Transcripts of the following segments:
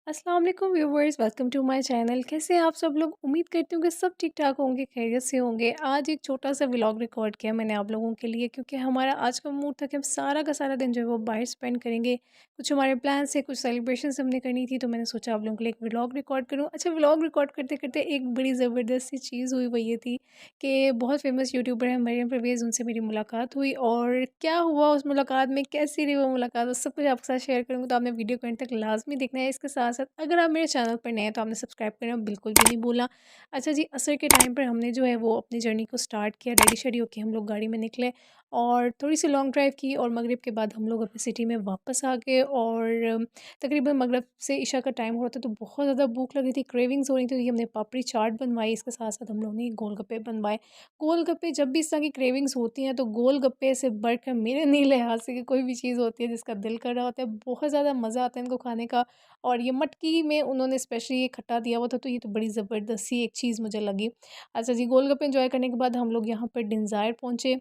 अस्सलाम वालेकुम viewers, welcome to my channel. कैसे हैं आप सब लोग? उम्मीद करती हूँ कि सब ठीक ठाक होंगे, खैरियत से होंगे। आज एक छोटा सा व्लॉग रिकॉर्ड किया मैंने आप लोगों के लिए, क्योंकि हमारा आज का मूड था कि हम सारा का सारा दिन जो है वो बाहर स्पेंड करेंगे। कुछ हमारे प्लान्स थे, कुछ सेलिब्रेशंस हमने करनी थी, तो मैंने सोचा आप लोगों के लिए एक व्लॉग रिकॉर्ड करूँ। अच्छा, व्लॉग रिकॉर्ड करते करते एक बड़ी ज़बरदस्त सी चीज़ हुई, वो ये थी कि बहुत फेमस यूट्यूबर है मरियम परवेज़, उनसे मेरी मुलाकात हुई। और क्या हुआ उस मुलाकात में, कैसी रही वो मुलाकात, वो सब कुछ आपके साथ शेयर करूँगी, तो आपने वीडियो को एंड तक लाज़मी देखना है। इसके साथ-साथ अगर आप मेरे चैनल पर नए हैं तो आपने सब्सक्राइब करना बिल्कुल भी नहीं भूलना। अच्छा जी, असर के टाइम पर हमने जो है वो अपनी जर्नी को स्टार्ट किया, रेडी-शेडी होके हम लोग गाड़ी में निकले और थोड़ी-सी लॉन्ग ड्राइव की, और मगरिब के बाद हम लोग अपनी सिटी में वापस आ गए। और तकरीबन मगरिब से इशा का टाइम हो रहा था, तो बहुत ज़्यादा भूख लगी थी, क्रेविंग्स हो रही थी, तो ये हमने पापड़ी चाट बनवाई। इसके साथ-साथ हम लोगों ने गोलगप्पे बनवाए। गोलगप्पे जब भी इस तरह की क्रेविंग्स होती हैं, तो गोलगप्पे से बढ़कर मेरे नहीं लिहाज से कि कोई भी चीज़ होती है जिसका दिल कर रहा होता है, बहुत ज़्यादा मज़ा आता है इनको खाने का। और ये मटकी में उन्होंने स्पेशली ये खट्टा दिया हुआ था, तो ये तो बड़ी ज़बरदस्त सी एक चीज़ मुझे लगी। अच्छा जी, गोलगप्पे एंजॉय करने के बाद हम लोग यहाँ पर डिज़ायर पहुँचे।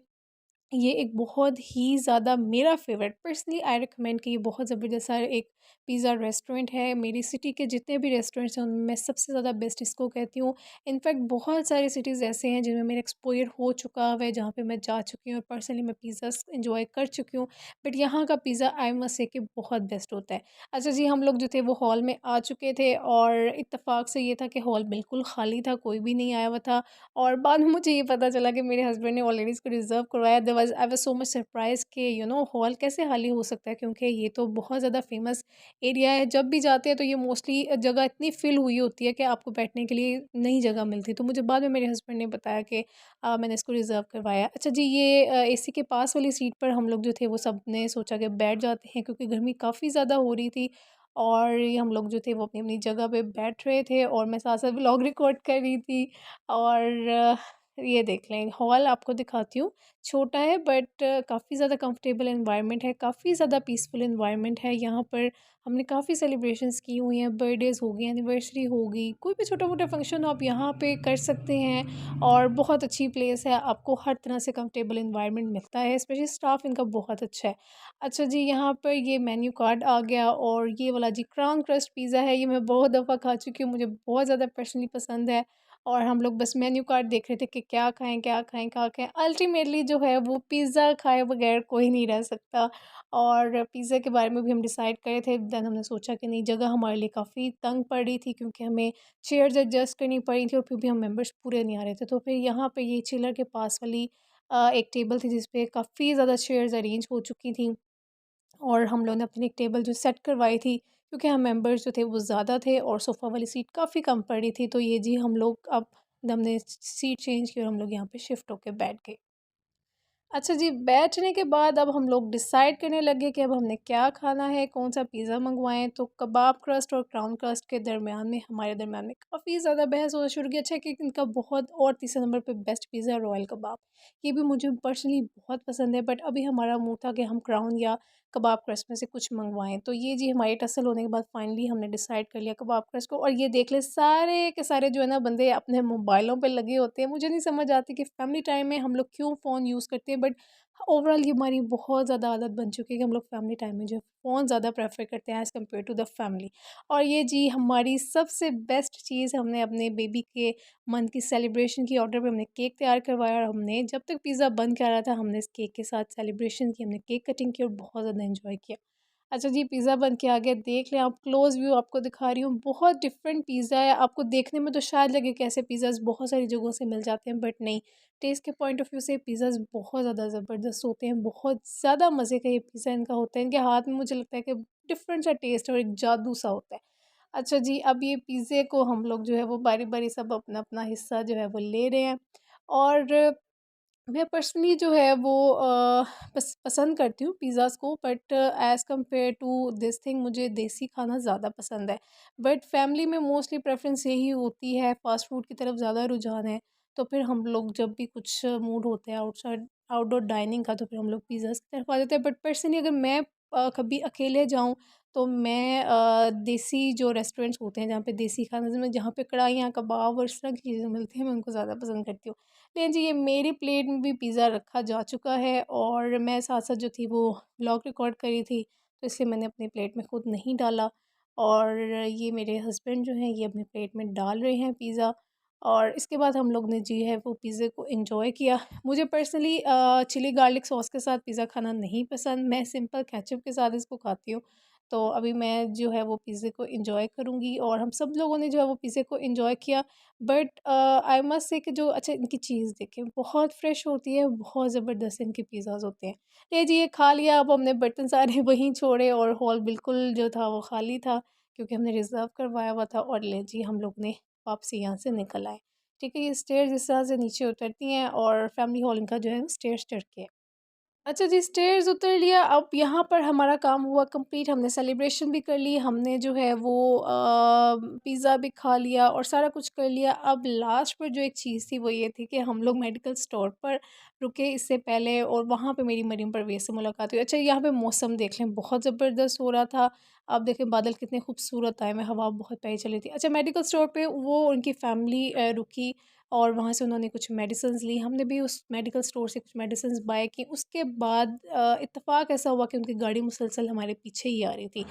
ये एक बहुत ही ज़्यादा मेरा फ़ेवरेट, पर्सनली आई रिकमेंड कि ये बहुत ज़बरदस्त सा एक पिज़्ज़ा रेस्टोरेंट है। मेरी सिटी के जितने भी रेस्टोरेंट्स हैं उनमें सबसे ज़्यादा बेस्ट इसको कहती हूँ। इनफैक्ट बहुत सारे सिटीज़ ऐसे हैं जिनमें मेरा एक्सपोज़र हो चुका है, जहाँ पे मैं जा चुकी हूँ और पर्सनली मैं पिज़्ज़ाज़ एन्जॉय कर चुकी हूँ। बट यहाँ का पिज़्ज़ा आई मस्ट से कि बहुत बेस्ट होता है। अच्छा जी, हम लोग जो थे वो हॉल में आ चुके थे, और इत्तेफ़ाक से ये था कि हॉल बिल्कुल खाली था, कोई भी नहीं आया हुआ था। और बाद में मुझे ये पता चला कि मेरे हस्बैंड ने ऑलरेडी इसको रिज़र्व करवाया। I was so much surprise कि हॉल कैसे खाली हो सकता है, क्योंकि ये तो बहुत ज़्यादा फ़ेमस एरिया है। जब भी जाते हैं तो ये मोस्टली जगह इतनी फ़िल हुई होती है कि आपको बैठने के लिए नहीं जगह मिलती। तो मुझे बाद में मेरे हस्बैंड ने बताया कि मैंने इसको रिज़र्व करवाया। अच्छा जी, ये एसी के पास वाली सीट पर हम लोग जो थे वो सब ने सोचा कि बैठ जाते हैं, क्योंकि गर्मी काफ़ी ज़्यादा हो रही थी। और ये हम लोग जो थे वो अपनी-अपनी जगह पे बैठ रहे थे, और मैं साथ-साथ व्लॉग रिकॉर्ड कर रही थी। और ये देख लें, हॉल आपको दिखाती हूँ। छोटा है बट काफ़ी ज़्यादा कंफर्टेबल एनवायरनमेंट है, काफ़ी ज़्यादा पीसफुल एनवायरनमेंट है। यहाँ पर हमने काफ़ी सेलिब्रेशंस की हुई हैं, बर्थडेज़ हो गई, एनिवर्सरी हो गई, कोई भी छोटा-मोटा फंक्शन हो आप यहाँ पे कर सकते हैं। और बहुत अच्छी प्लेस है, आपको हर तरह से कंफर्टेबल एनवायरनमेंट मिलता है, स्पेशली स्टाफ इनका बहुत अच्छा है। अच्छा जी, यहाँ पर ये मेन्यू कार्ड आ गया, और ये वाला जी क्राउन क्रस्ट पिज़्ज़ा है, ये मैं बहुत दफ़ा खा चुकी हूँ, मुझे बहुत ज़्यादा पर्सनली पसंद है। और हम लोग बस मेन्यू कार्ड देख रहे थे कि क्या खाएँ, क्या खाएँ, क्या खाएँ? अल्टीमेटली जो है वो पिज़्ज़ा खाए बगैर कोई नहीं रह सकता। और पिज़्ज़ा के बारे में भी हम डिसाइड करे थे, देन हमने सोचा कि नहीं, जगह हमारे लिए काफ़ी तंग पड़ रही थी, क्योंकि हमें चेयर्स एडजस्ट करनी पड़ी थी, और फिर भी हम मेंबर्स पूरे नहीं आ रहे थे। तो फिर यहाँ पे ये चिलर के पास वाली एक टेबल थी जिस पे काफ़ी ज़्यादा चेयर्स अरेंज हो चुकी थी। और हम लोगों ने अपनी एक टेबल जो सेट करवाई थी, क्योंकि हम मेंबर्स जो थे वो ज़्यादा थे और सोफ़ा वाली सीट काफ़ी कम पड़ी थी। तो ये जी हम लोग अब हमने सीट चेंज की और हम लोग यहाँ पे शिफ्ट होके बैठ गए। अच्छा जी, बैठने के बाद अब हम लोग डिसाइड करने लगे कि अब हमने क्या खाना है, कौन-सा पिज़्ज़ा मँगवाएँ। तो कबाब क्रस्ट और क्राउन क्रस्ट के दरमियान में हमारे दरमियान में काफ़ी ज़्यादा बहस होना शुरू की। अच्छा कि इनका बहुत, और तीसरे नंबर पे बेस्ट पिज़्ज़ा है रॉयल कबाब। ये भी मुझे पर्सनली बहुत पसंद है, बट अभी हमारा मुँह था कि हम क्राउन या कबाब क्रस्ट में से कुछ मँगवाएँ। तो ये जी हमारी टसल होने के बाद फाइनली हमने डिसाइड कर लिया कबाब क्रस्ट को। और ये देख लें, सारे के सारे जो है ना बंदे अपने मोबाइलों पे लगे होते हैं। मुझे नहीं समझ आती कि फैमिली टाइम में हम लोग क्यों फ़ोन यूज़ करते हैं, बट ओवरऑल ये हमारी बहुत ज़्यादा आदत बन चुकी है कि हम लोग फैमिली टाइम में जो है फ़ोन ज़्यादा प्रेफ़र करते हैं as compared to the family. और ये जी हमारी सबसे बेस्ट चीज़, हमने अपने बेबी के मंथ की सेलिब्रेशन की ऑर्डर पे हमने केक तैयार करवाया, और हमने जब तक पिज़्ज़ा बन के आ रहा था हमने इस केक के साथ सेलिब्रेशन की, हमने केक कटिंग की और बहुत ज़्यादा एन्जॉय किया। अच्छा जी, पिज़्ज़ा बन के आ गया, देख लें आप, क्लोज़ व्यू आपको दिखा रही हूँ। बहुत डिफरेंट पिज़्ज़ा है, आपको देखने में तो शायद लगे कि ऐसे पिज़्ज़ाज़ बहुत सारी जगहों से मिल जाते हैं, बट नहीं। टेस्ट के पॉइंट ऑफ व्यू से पिज़्ज़ाज़ बहुत ज़्यादा ज़बरदस्त होते हैं, बहुत ज़्यादा मज़े का ये पिज़्ज़ा इनका होता है। इनके हाथ में मुझे लगता है कि डिफरेंट सा टेस्ट है और एक जादू सा होता है। अच्छा जी, अब ये पिज़्ज़े को हम लोग जो है वो बारी-बारी सब अपना-अपना हिस्सा जो है वो ले रहे हैं। और मैं पर्सनली जो है वो पसंद करती हूँ पिज़्ज़ाज़ को, but as compared to this thing मुझे देसी खाना ज़्यादा पसंद है। बट फैमिली में मोस्टली प्रेफ़रेंस यही होती है, फ़ास्ट फ़ूड की तरफ ज़्यादा रुझान है। तो फिर हम लोग जब भी कुछ मूड होते हैं आउटडोर डाइनिंग का, तो फिर हम लोग पिज़्ज़ाज़ की तरफ आ जाते हैं। बट पर्सनली अगर मैं कभी अकेले जाऊँ, तो मैं देसी जो रेस्टोरेंट्स होते हैं जहाँ पे देसी खाना, जहाँ पे कढ़ाइयाँ, कबाब और इस तरह की चीज़ें मिलती हैं, मैं उनको ज़्यादा पसंद करती हूँ। लेकिन जी, ये मेरी प्लेट में भी पिज़्ज़ा रखा जा चुका है, और मैं साथ-साथ जो थी वो व्लॉग रिकॉर्ड कर रही थी, तो इसलिए मैंने अपनी प्लेट में खुद नहीं डाला। और ये मेरे हस्बैंड जो हैं ये अपनी प्लेट में डाल रहे हैं पिज़्ज़ा। और इसके बाद हम लोग ने जी है वो पिज़्ज़े को एंजॉय किया। मुझे पर्सनली चिली गार्लिक सॉस के साथ पिज़्ज़ा खाना नहीं पसंद, मैं सिंपल केचप के साथ इसको खाती हूँ। तो अभी मैं जो है वो पिज़्ज़े को एंजॉय करूँगी और हम सब लोगों ने जो है वो पिज़्ज़े को एंजॉय किया। बट आई मस्ट से कि जो अच्छा इनकी चीज़ देखें बहुत फ्रेश होती है, बहुत ज़बरदस्त इनके पिज़्ज़ाज़ होते हैं। ले जी ये खा लिया, अब हमने बर्तन सारे वहीं छोड़े और हॉल बिल्कुल जो था वो खाली था, क्योंकि हमने रिज़र्व करवाया हुआ था। और ले जी हम लोग ने वापसी यहाँ से निकल आए। ठीक है, ये स्टेयर्स इस तरह से नीचे उतरती हैं और फैमिली हॉल इनका जो है स्टेयर्स चढ़ के है। अच्छा जी, स्टेयर्स उतर लिया, अब यहाँ पर हमारा काम हुआ कंप्लीट, हमने सेलिब्रेशन भी कर ली, हमने जो है वो पिज़्ज़ा भी खा लिया और सारा कुछ कर लिया। अब लास्ट पर जो एक चीज़ थी वो ये थी कि हम लोग मेडिकल स्टोर पर रुके इससे पहले और वहाँ पे मेरी मरीम परवेज़ से मुलाकात हुई। अच्छा यहाँ पे मौसम देख लें बहुत ज़बरदस्त हो रहा था। अब देखें बादल कितने खूबसूरत आए हुए, हवा बहुत प्यारी चली थी। अच्छा मेडिकल स्टोर पे वो उनकी फैमिली रुकी और वहाँ से उन्होंने कुछ मेडिसिन्स ली, हमने भी उस मेडिकल स्टोर से कुछ मेडिसिन्स बाय की। उसके बाद इत्तेफ़ाक ऐसा हुआ कि उनकी गाड़ी मुसलसल हमारे पीछे ही आ रही थी।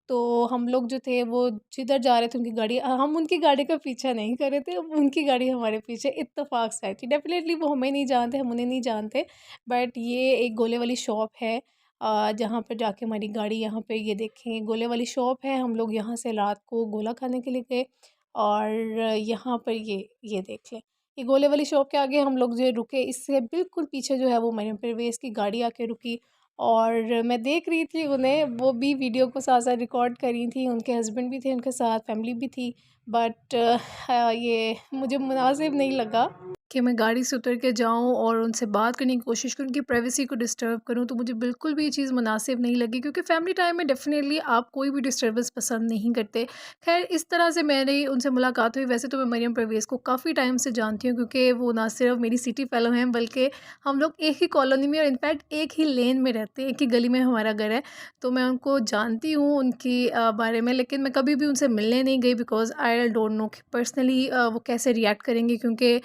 तो हम लोग जो थे वो जिधर जा रहे थे उनकी गाड़ी, हम उनकी गाड़ी का पीछा नहीं कर रहे थे, उनकी गाड़ी हमारे पीछे इत्तेफ़ाक से आई थी। डेफ़िनेटली वो हमें नहीं जानते, हम उन्हें नहीं जानते, बट ये एक गोले वाली शॉप है जहाँ पर जाके हमारी गाड़ी, यहाँ पे ये देखें गोले वाली शॉप है। हम लोग यहाँ से रात को गोला खाने के लिए गए और यहाँ पर ये देख लें। ये गोले वाली शॉप के आगे हम लोग जो रुके, इससे बिल्कुल पीछे जो है वो मरीम परवेज़ की गाड़ी आके रुकी और मैं देख रही थी उन्हें, वो भी वीडियो को साथ-साथ रिकॉर्ड कर रही थी, उनके हस्बैंड भी थे उनके साथ, फैमिली भी थी। बट ये मुझे मुनासिब नहीं लगा कि मैं गाड़ी से उतर के जाऊँ और उनसे बात करने की कोशिश करूँ, उनकी प्राइवेसी को डिस्टर्ब करूँ, तो मुझे बिल्कुल भी ये चीज़ मुनासिब नहीं लगी, क्योंकि फैमिली टाइम में डेफ़िनेटली आप कोई भी डिस्टर्बेंस पसंद नहीं करते। ख़ैर इस तरह से मेरी उनसे मुलाकात हुई। वैसे तो मैं मरियम परवेज़ को काफ़ी टाइम से जानती हूँ, क्योंकि वो ना सिर्फ़ मेरी सिटी फ़ेलो हैं बल्कि हम लोग एक ही कॉलोनी में और इनफैक्ट एक ही लेन में रहते हैं, एक ही गली में हमारा घर है। तो मैं उनको जानती हूँ उनकी बारे में, लेकिन मैं कभी भी उनसे मिलने नहीं गई, बिकॉज़ आई डोंट नो कि पर्सनली वो कैसे रिएक्ट करेंगी, क्योंकि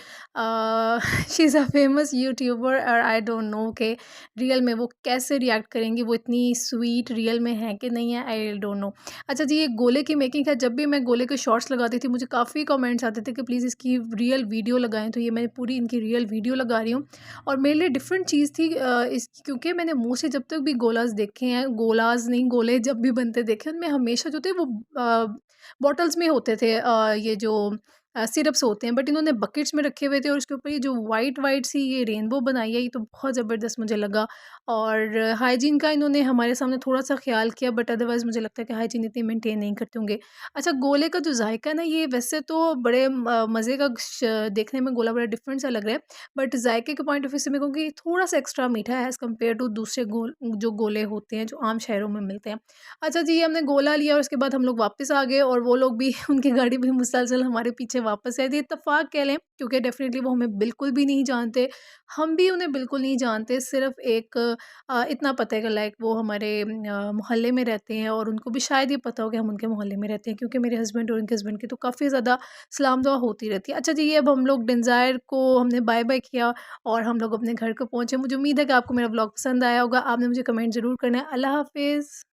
she is a famous YouTuber और आई डोंट नो कि रियल में वो कैसे रिएक्ट करेंगी, वो इतनी स्वीट रियल में है कि नहीं है, आई डोंट नो। अच्छा जी, ये गोले की मेकिंग है, जब भी मैं गोले के शॉर्ट्स लगाती थी मुझे काफ़ी कमेंट्स आते थे कि प्लीज़ इसकी रियल वीडियो लगाएं, तो ये मैं पूरी इनकी रियल वीडियो लगा रही हूँ। और मेरे लिए डिफरेंट चीज़ थी इस, क्योंकि मैंने मुँह से जब तक भी गोलाज देखे हैं, गोलाज नहीं गोले जब भी बनते देखे, उनमें हमेशा जो थे वो बॉटल्स में होते थे, ये जो सिरप्स होते हैं, बट इन्होंने बकेट्स में रखे हुए थे और उसके ऊपर ये जो वाइट वाइट सी ये रेनबो बनाई है, ये तो बहुत ज़बरदस्त मुझे लगा। और हाइजीन का इन्होंने हमारे सामने थोड़ा सा ख्याल किया, बट अदरवाइज़ मुझे लगता है कि हाइजीन इतनी मेंटेन नहीं करते होंगे। अच्छा गोले का जो जायका है ना, ये वैसे तो बड़े मज़े का देखने में गोला बड़ा डिफरेंट सा लग रहा है, बट जायके के पॉइंट ऑफ व्यू से मैं कहूँगी थोड़ा सा एक्स्ट्रा मीठा है एज़ कम्पेयर टू दूसरे जो गोले होते हैं जो आम शहरों में मिलते हैं। अच्छा जी, हमने गोला लिया और उसके बाद हम लोग वापस आ गए और वो लोग भी उनकी गाड़ी भी मुसलसल हमारे पीछे वापस आई थी। इत्तेफ़ाक कह लें, क्योंकि डेफ़िनेटली वो हमें बिल्कुल भी नहीं जानते, हम भी उन्हें बिल्कुल नहीं जानते। सिर्फ़ एक इतना पता है कि लाइक वो हमारे मोहल्ले में रहते हैं और उनको भी शायद ये पता हो कि हम उनके मोहल्ले में रहते हैं, क्योंकि मेरे हस्बैंड और उनके हस्बैंड की तो काफ़ी ज़्यादा सलाम दुआ होती रहती है। अच्छा जी, ये अब हम लोग डिज़ायर को हमने बाय-बाय किया और हम लोग अपने घर को पहुँचे। मुझे उम्मीद है कि आपको मेरा व्लॉग पसंद आया होगा। आपने मुझे कमेंट ज़रूर करना है। अल्लाह हाफ़िज़।